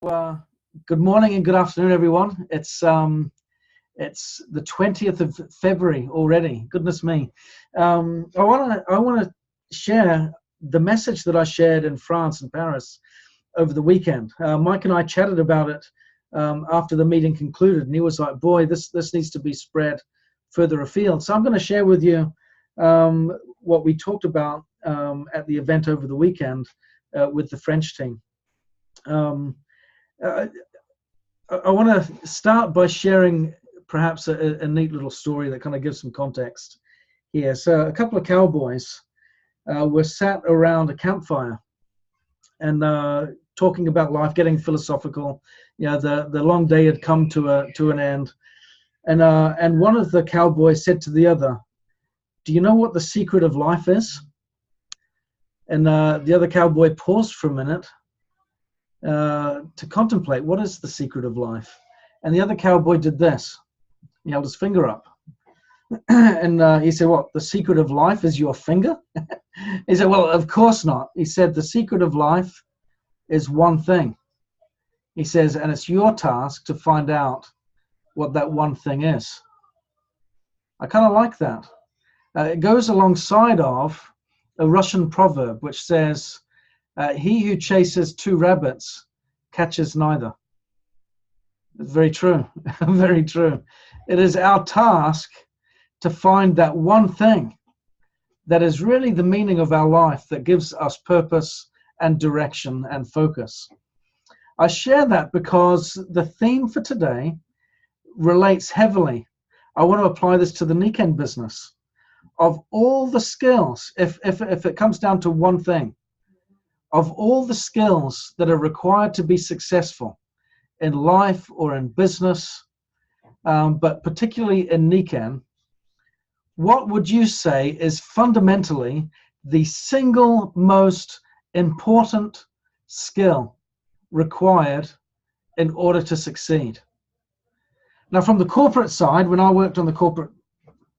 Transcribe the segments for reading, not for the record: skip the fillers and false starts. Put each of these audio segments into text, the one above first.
Uh, Good morning and good afternoon, everyone. It's the 20th of February already. Goodness me. I wanna share the message that I shared in France and Paris over the weekend. Mike and I chatted about it after the meeting concluded, and he was like, "Boy, this needs to be spread further afield." So I'm going to share with you what we talked about at the event over the weekend with the French team. I want to start by sharing perhaps a neat little story that kind of gives some context here. So a couple of cowboys were sat around a campfire and talking about life, getting philosophical. You know, the long day had come to an end, and one of the cowboys said to the other, "Do you know what the secret of life is?" And the other cowboy paused for a minute to contemplate, what is the secret of life? And the other cowboy did this. He held his finger up. And he said, "What, the secret of life is your finger?" He said, "Well, of course not." He said, "The secret of life is one thing." He says, "And it's your task to find out what that one thing is." I kind of like that. It goes alongside of a Russian proverb which says, "He who chases two rabbits catches neither." It's very true. Very true. It is our task to find that one thing that is really the meaning of our life, that gives us purpose and direction and focus. I share that because the theme for today relates heavily. I want to apply this to the Niken business. Of all the skills, if it comes down to one thing, of all the skills that are required to be successful in life or in business, but particularly in Niken, what would you say is fundamentally the single most important skill required in order to succeed? Now, from the corporate side, when I worked on the corporate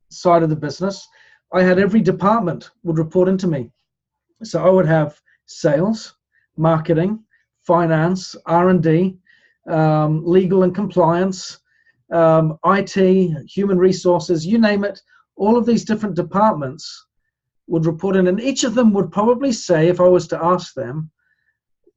side of the business, I had every department would report into me. So I would have sales, marketing, finance, R&D, legal and compliance, IT, human resources, you name it. All of these different departments would report in, and each of them would probably say, if I was to ask them,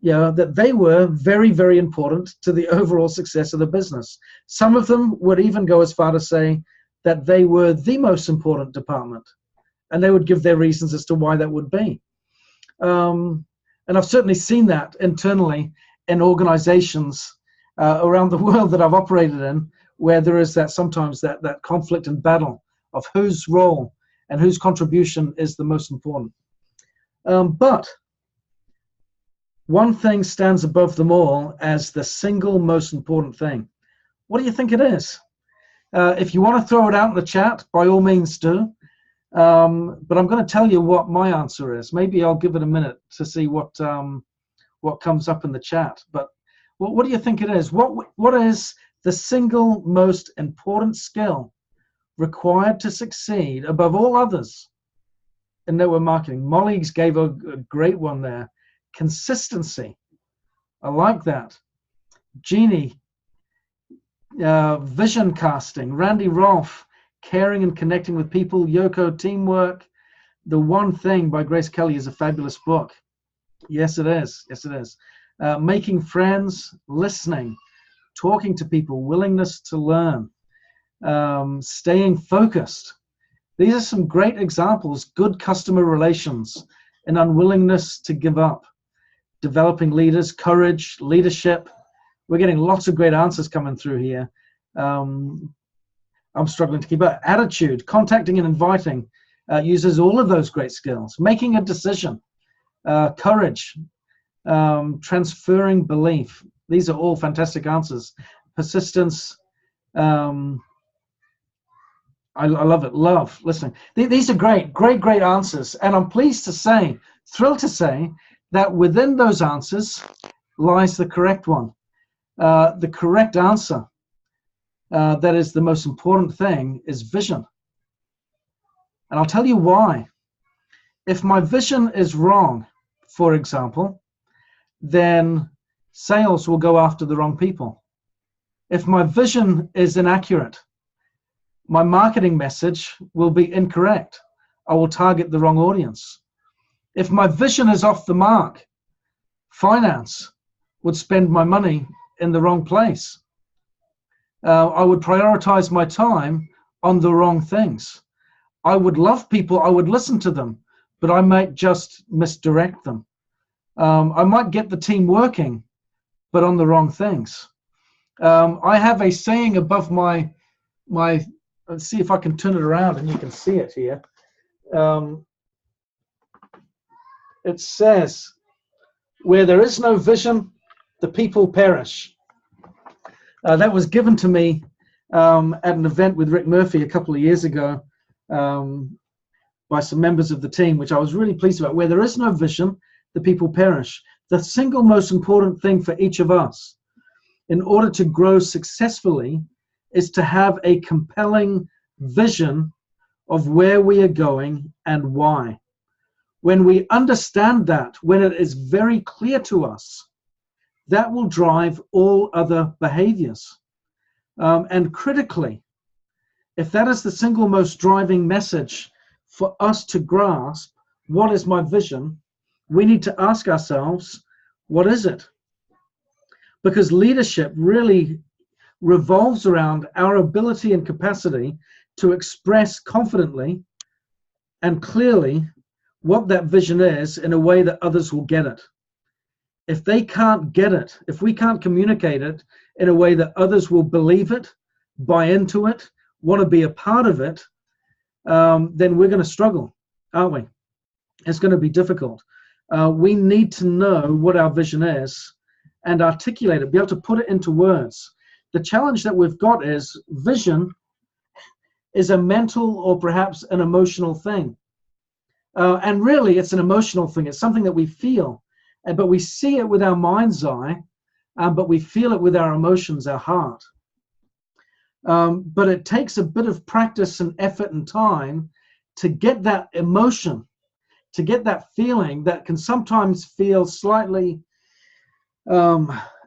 that they were very, very important to the overall success of the business. Some of them would even go as far to say that they were the most important department, and they would give their reasons as to why that would be. And I've certainly seen that internally in organizations around the world that I've operated in, where there is that sometimes that conflict and battle of whose role and whose contribution is the most important. But one thing stands above them all as the single most important thing. What do you think it is? If you want to throw it out in the chat, by all means do. But I'm going to tell you what my answer is. Maybe I'll give it a minute to see what comes up in the chat. But what do you think it is? What is the single most important skill required to succeed above all others in network marketing? Molly gave a great one there. Consistency. I like that. Jeannie, vision casting. Randy Rolfe, caring and connecting with people. Yoko, teamwork. The One Thing by Grace Kelly is a fabulous book. Yes, it is. Yes, it is. Making friends, listening, talking to people, willingness to learn, staying focused. These are some great examples. Good customer relations, an unwillingness to give up, developing leaders, courage, leadership. We're getting lots of great answers coming through here. I'm struggling to keep up. Attitude, contacting and inviting, uses all of those great skills. Making a decision, courage, transferring belief. These are all fantastic answers. Persistence, I love it. Love, listening. These are great answers. And I'm pleased to say, thrilled to say, that within those answers lies the correct one. The correct answer, that is the most important thing, is vision. And I'll tell you why. If my vision is wrong, for example, then sales will go after the wrong people. If my vision is inaccurate, my marketing message will be incorrect. I will target the wrong audience. If my vision is off the mark, finance would spend my money in the wrong place. I would prioritize my time on the wrong things. I would love people, I would listen to them, but I might just misdirect them. I might get the team working, but on the wrong things. I have a saying above my, let's see if I can turn it around and you can see it here. It says, where there is no vision, the people perish. That was given to me at an event with Rick Murphy a couple of years ago by some members of the team, which I was really pleased about. Where there is no vision, the people perish. The single most important thing for each of us in order to grow successfully is to have a compelling vision of where we are going and why. When we understand that, when it is very clear to us, that will drive all other behaviors. And critically, if that is the single most driving message for us to grasp, what is my vision? We need to ask ourselves, what is it? Because leadership really revolves around our ability and capacity to express confidently and clearly what that vision is in a way that others will get it. If they can't get it, if we can't communicate it in a way that others will believe it, buy into it, want to be a part of it, then we're going to struggle, aren't we? It's going to be difficult. We need to know what our vision is and articulate it, be able to put it into words. The challenge that we've got is vision is a mental or perhaps an emotional thing. And really, it's an emotional thing. It's something that we feel, but we see it with our mind's eye, but we feel it with our emotions, our heart. But it takes a bit of practice and effort and time to get that emotion, to get that feeling that can sometimes feel slightly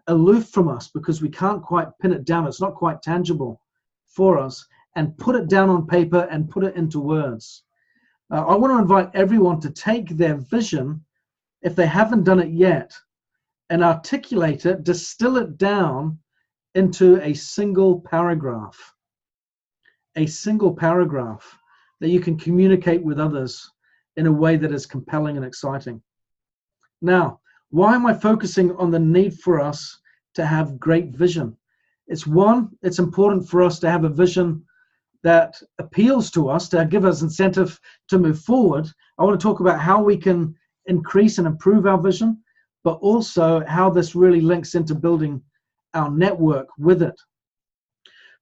aloof from us because we can't quite pin it down. It's not quite tangible for us, and put it down on paper and put it into words. I want to invite everyone to take their vision, if they haven't done it yet, and articulate it, distill it down into a single paragraph that you can communicate with others in a way that is compelling and exciting. Now, why am I focusing on the need for us to have great vision? It's important for us to have a vision that appeals to us, to give us incentive to move forward. I want to talk about how we can increase and improve our vision, but also how this really links into building our network with it.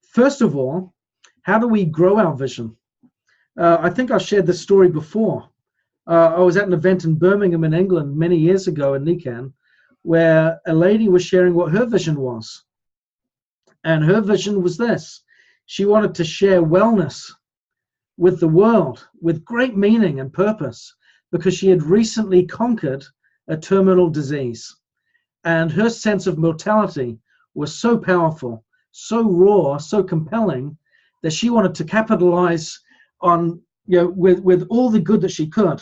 First of all, how do we grow our vision? I think I shared this story before. I was at an event in Birmingham in England many years ago in Nican, where a lady was sharing what her vision was. And her vision was this. She wanted to share wellness with the world with great meaning and purpose because she had recently conquered a terminal disease. And her sense of mortality was so powerful, so raw, so compelling that she wanted to capitalize on, with all the good that she could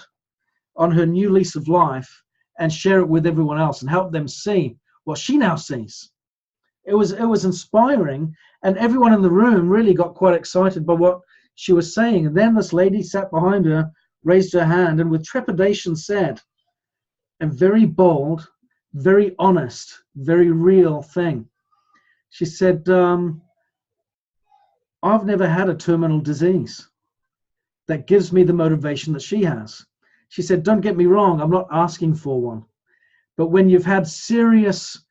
on her new lease of life and share it with everyone else and help them see what she now sees. It was inspiring, and everyone in the room really got quite excited by what she was saying. And then this lady sat behind her, raised her hand, and with trepidation said, a very bold, very honest, very real thing. She said, I've never had a terminal disease that gives me the motivation that she has. She said, don't get me wrong, I'm not asking for one. But when you've had serious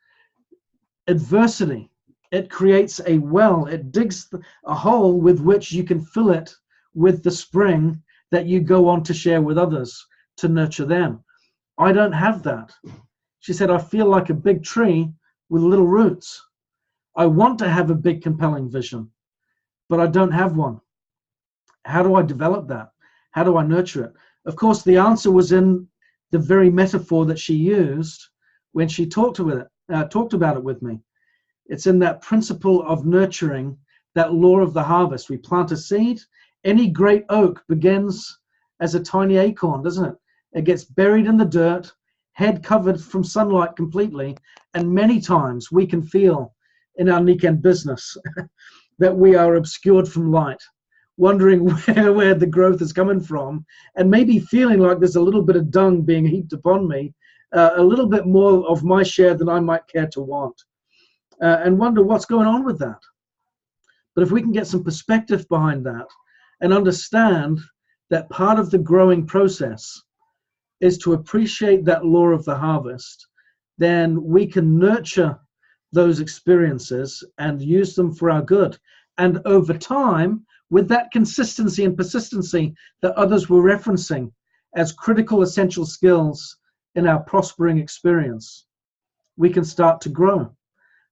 adversity, it creates a well, it digs a hole with which you can fill it with the spring that you go on to share with others, to nurture them. I don't have that. She said, I feel like a big tree with little roots. I want to have a big, compelling vision, but I don't have one. How do I develop that? How do I nurture it? Of course, the answer was in the very metaphor that she used when she talked with it. talked about it with me. It's in that principle of nurturing, that law of the harvest. We plant a seed. Any great oak begins as a tiny acorn, doesn't it? It gets buried in the dirt, head covered from sunlight completely, and many times we can feel in our Nikken business that we are obscured from light, wondering where the growth is coming from, and maybe feeling like there's a little bit of dung being heaped upon me, a little bit more of my share than I might care to want, and wonder what's going on with that. But if we can get some perspective behind that and understand that part of the growing process is to appreciate that law of the harvest, then we can nurture those experiences and use them for our good. And over time, with that consistency and persistency that others were referencing as critical essential skills in our prospering experience, we can start to grow,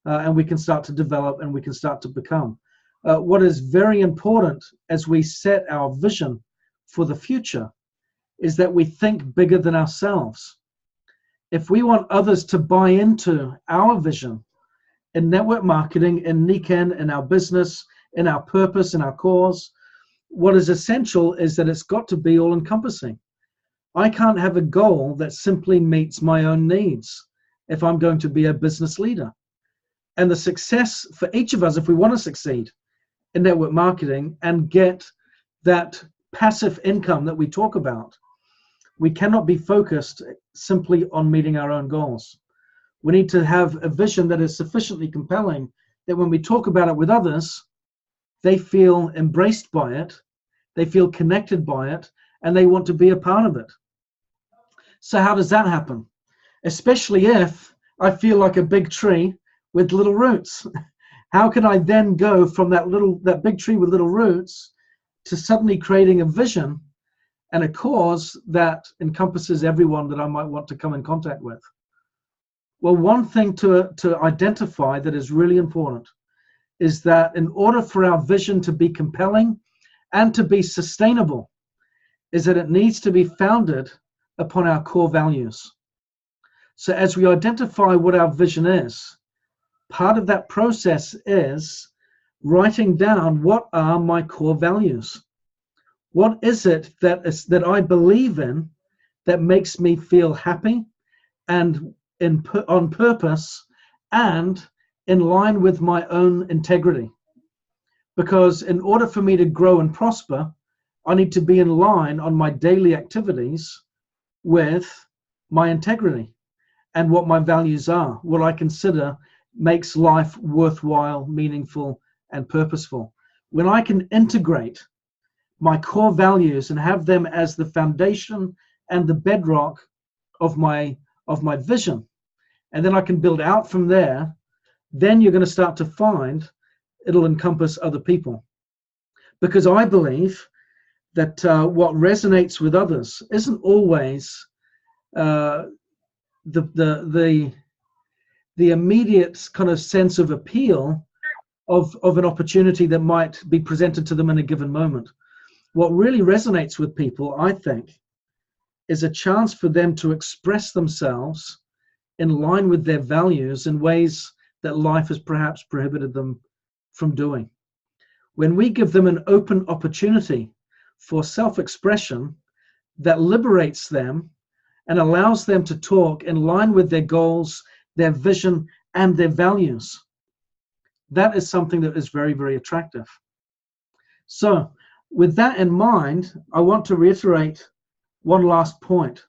and we can start to develop, and we can start to become. What is very important as we set our vision for the future is that we think bigger than ourselves. If we want others to buy into our vision in network marketing, in Nikken, in our business, in our purpose, in our cause, what is essential is that it's got to be all-encompassing. I can't have a goal that simply meets my own needs if I'm going to be a business leader. And the success for each of us, if we want to succeed in network marketing and get that passive income that we talk about, we cannot be focused simply on meeting our own goals. We need to have a vision that is sufficiently compelling that when we talk about it with others, they feel embraced by it, they feel connected by it, and they want to be a part of it. So how does that happen? Especially if I feel like a big tree with little roots. How can I then go from that big tree with little roots to suddenly creating a vision and a cause that encompasses everyone that I might want to come in contact with? Well, one thing to identify that is really important is that in order for our vision to be compelling and to be sustainable, is that it needs to be founded upon our core values. So as we identify what our vision is, part of that process is writing down what are my core values. What is it that I believe in that makes me feel happy and on purpose and in line with my own integrity? Because in order for me to grow and prosper, I need to be in line on my daily activities with my integrity and what my values are, what I consider makes life worthwhile, meaningful, and purposeful. When I can integrate my core values and have them as the foundation and the bedrock of my vision, and then I can build out from there, then you're going to start to find it'll encompass other people. Because I believe that what resonates with others isn't always the immediate kind of sense of appeal of an opportunity that might be presented to them in a given moment. What really resonates with people, I think, is a chance for them to express themselves in line with their values in ways that life has perhaps prohibited them from doing. When we give them an open opportunity for self-expression that liberates them and allows them to talk in line with their goals, their vision, and their values, that is something that is very, very attractive. So with that in mind, I want to reiterate one last point,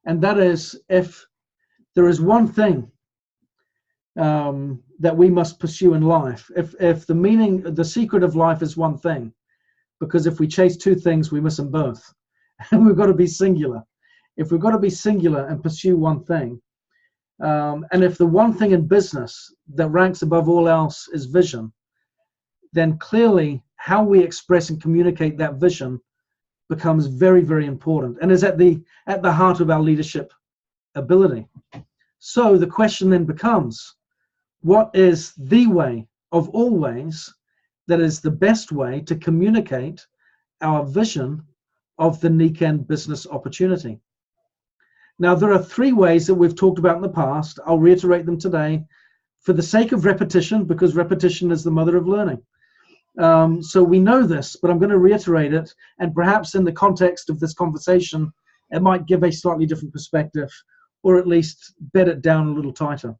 and that is, if there is one thing that we must pursue in life, if the secret of life is one thing, because if we chase two things, we miss them both, and we've got to be singular. If we've got to be singular and pursue one thing, and if the one thing in business that ranks above all else is vision, then clearly how we express and communicate that vision becomes very, very important and is at the heart of our leadership ability. So the question then becomes, what is the way of all ways that is the best way to communicate our vision of the Nikken business opportunity? Now, there are 3 ways that we've talked about in the past. I'll reiterate them today for the sake of repetition, because repetition is the mother of learning. So we know this, but I'm going to reiterate it, and perhaps in the context of this conversation, it might give a slightly different perspective, or at least bed it down a little tighter.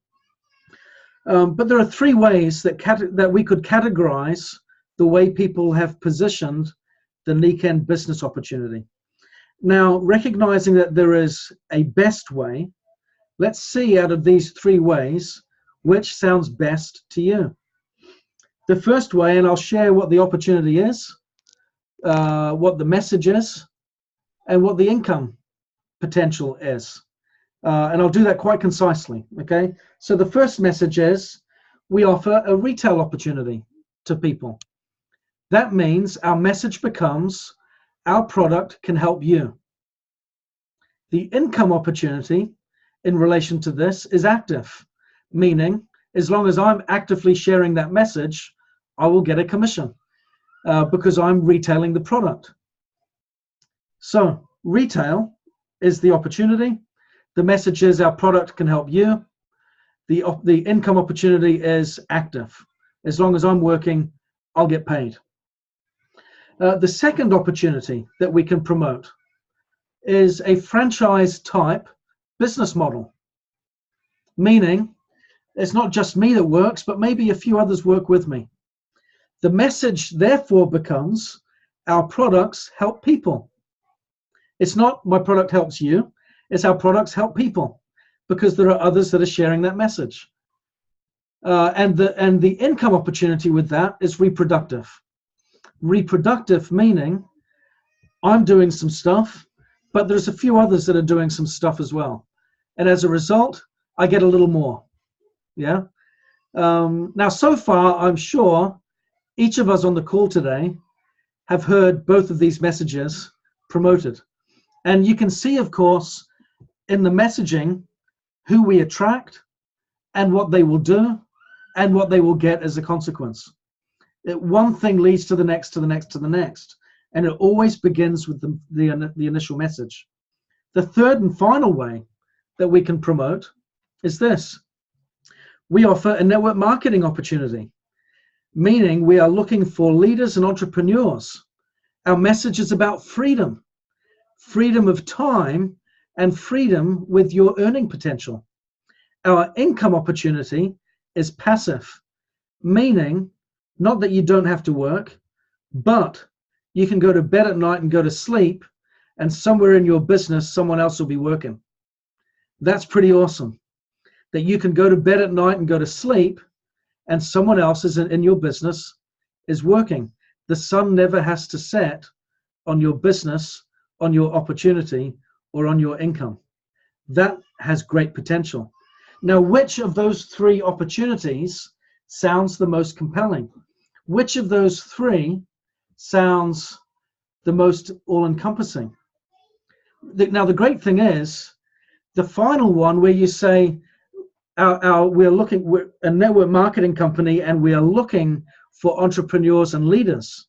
But there are 3 ways that we could categorize the way people have positioned the Nikken business opportunity. Now, recognizing that there is a best way, let's see out of these 3 ways which sounds best to you. The first way, and I'll share what the opportunity is, what the message is, and what the income potential is. And I'll do that quite concisely, okay? So the first message is we offer a retail opportunity to people. That means our message becomes our product can help you. The income opportunity in relation to this is active, meaning as long as I'm actively sharing that message, I will get a commission because I'm retailing the product. So retail is the opportunity. The message is our product can help you. The income opportunity is active. As long as I'm working, I'll get paid. The second opportunity that we can promote is a franchise type business model, meaning it's not just me that works, but maybe a few others work with me. The message therefore becomes our products help people. It's not my product helps you, it's our products help people, because there are others that are sharing that message. And the income opportunity with that is reproductive. Reproductive meaning I'm doing some stuff, but there's a few others that are doing some stuff as well. And as a result, I get a little more. Yeah. Now, so far, I'm sure each of us on the call today have heard both of these messages promoted. And you can see, of course, in the messaging, who we attract and what they will do and what they will get as a consequence. One thing leads to the next, to the next, to the next. And it always begins with the initial message. The third and final way that we can promote is this. We offer a network marketing opportunity, meaning we are looking for leaders and entrepreneurs. Our message is about freedom, freedom of time, and freedom with your earning potential. Our income opportunity is passive, meaning not that you don't have to work, but you can go to bed at night and go to sleep, and somewhere in your business, someone else will be working. That's pretty awesome. That you can go to bed at night and go to sleep, and someone else in your business is working. The sun never has to set on your business, on your opportunity, or on your income. That has great potential. Now, which of those 3 opportunities sounds the most compelling? Which of those 3 sounds the most all-encompassing? Now, the great thing is, the final one where you say, we're a network marketing company and we are looking for entrepreneurs and leaders.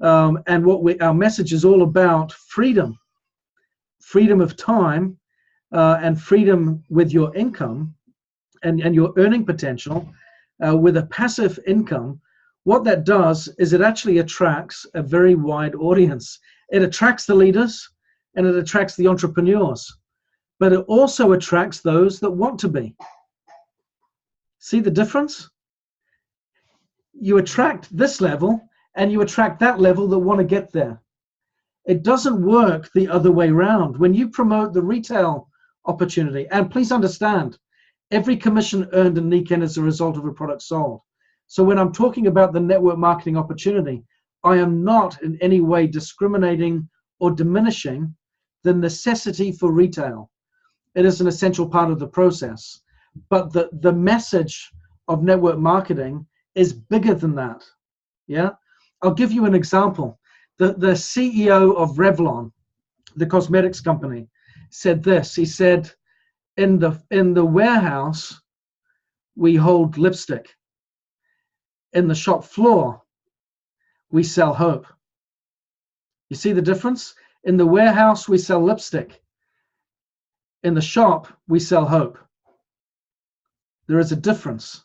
And our message is all about freedom, freedom of time, and freedom with your income and your earning potential with a passive income. What that does is it actually attracts a very wide audience. It attracts the leaders and it attracts the entrepreneurs, but it also attracts those that want to be. See the difference? You attract this level and you attract that level that want to get there. It doesn't work the other way around. When you promote the retail opportunity, and please understand, every commission earned in Nikken is a result of a product sold. So when I'm talking about the network marketing opportunity, I am not in any way discriminating or diminishing the necessity for retail. It is an essential part of the process. But the message of network marketing is bigger than that. Yeah, I'll give you an example. The CEO of Revlon, the cosmetics company, said this. He said, in the warehouse, we hold lipstick. In the shop floor, we sell hope. You see the difference? In the warehouse, we sell lipstick. In the shop, we sell hope. There is a difference.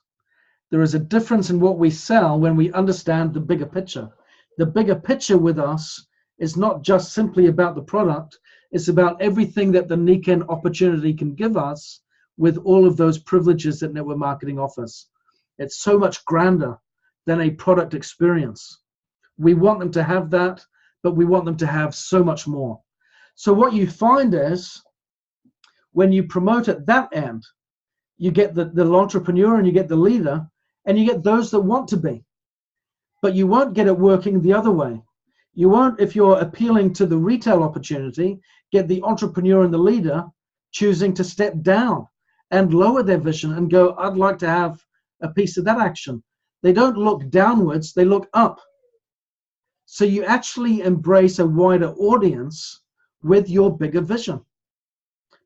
There is a difference in what we sell when we understand the bigger picture. The bigger picture with us is not just simply about the product. It's about everything that the Niken opportunity can give us with all of those privileges that network marketing offers. It's so much grander than a product experience. We want them to have that, but we want them to have so much more. So what you find is when you promote at that end, you get the entrepreneur and you get the leader and you get those that want to be. But you won't get it working the other way. You won't, if you're appealing to the retail opportunity, get the entrepreneur and the leader choosing to step down and lower their vision and go, I'd like to have a piece of that action. They don't look downwards, they look up. So you actually embrace a wider audience with your bigger vision.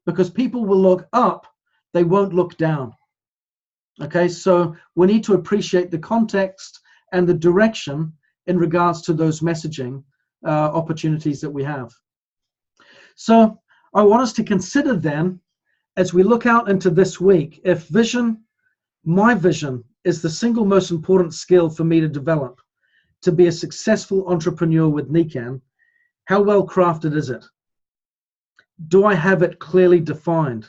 Because people will look up, they won't look down. Okay, so we need to appreciate the context and the direction in regards to those messaging opportunities that we have. So I want us to consider then, as we look out into this week, if vision, my vision, is the single most important skill for me to develop to be a successful entrepreneur with Niken, how well crafted is it? Do I have it clearly defined?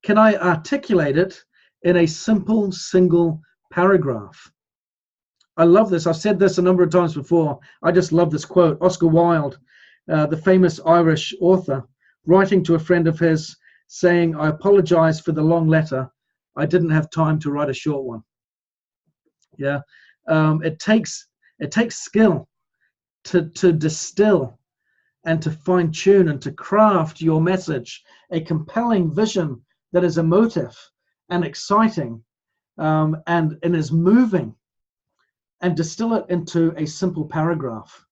Can I articulate it in a simple single paragraph? I love this. I've said this a number of times before. I just love this quote. Oscar Wilde, the famous Irish author, writing to a friend of his, saying, I apologize for the long letter. I didn't have time to write a short one. Yeah, it takes skill to distill and to fine tune and to craft your message, a compelling vision that is emotive and exciting and is moving, and distill it into a simple paragraph.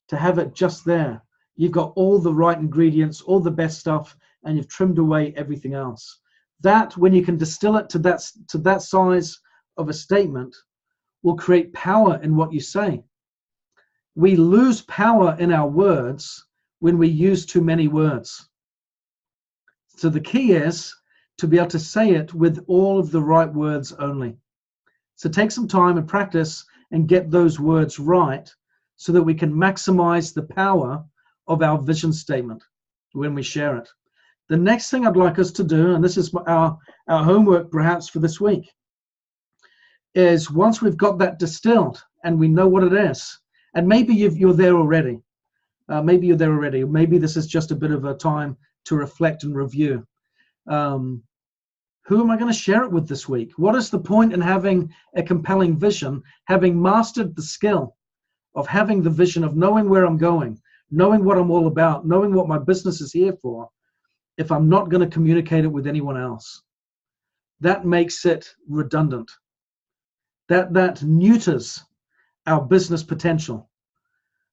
To have it just there, you've got all the right ingredients, all the best stuff, and you've trimmed away everything else. That, when you can distill it to that size of a statement, will create power in what you say. We lose power in our words when we use too many words. So the key is to be able to say it with all of the right words only. So take some time and practice and get those words right so that we can maximize the power of our vision statement when we share it. The next thing I'd like us to do, and this is our homework perhaps for this week, is once we've got that distilled and we know what it is, and maybe you're there already. Maybe you're there already. Maybe this is just a bit of a time to reflect and review. Who am I going to share it with this week? What is the point in having a compelling vision, having mastered the skill of having the vision of knowing where I'm going, knowing what I'm all about, knowing what my business is here for, if I'm not going to communicate it with anyone else? That makes it redundant. That neuters our business potential.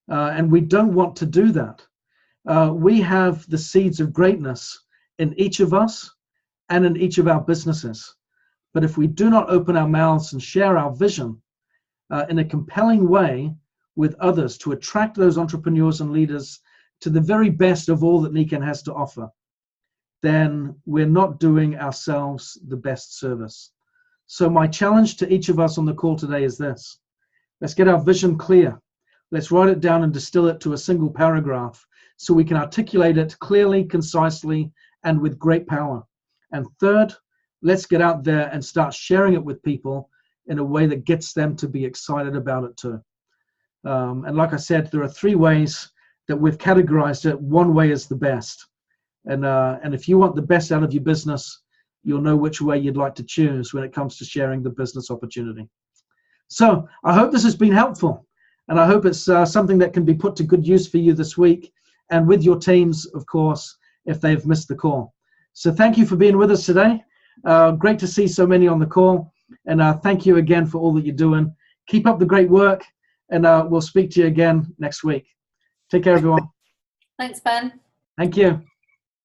And we don't want to do that. We have the seeds of greatness in each of us and in each of our businesses. But if we do not open our mouths and share our vision in a compelling way with others to attract those entrepreneurs and leaders to the very best of all that Niken has to offer, then we're not doing ourselves the best service. So my challenge to each of us on the call today is this. Let's get our vision clear. Let's write it down and distill it to a single paragraph so we can articulate it clearly, concisely, and with great power. And third, let's get out there and start sharing it with people in a way that gets them to be excited about it too. And like I said, there are 3 ways that we've categorized it. One way is the best. And if you want the best out of your business, you'll know which way you'd like to choose when it comes to sharing the business opportunity. So I hope this has been helpful. And I hope it's something that can be put to good use for you this week and with your teams, of course, if they've missed the call. So thank you for being with us today. Great to see so many on the call. And thank you again for all that you're doing. Keep up the great work, and we'll speak to you again next week. Take care, everyone. Thanks, Ben. Thank you.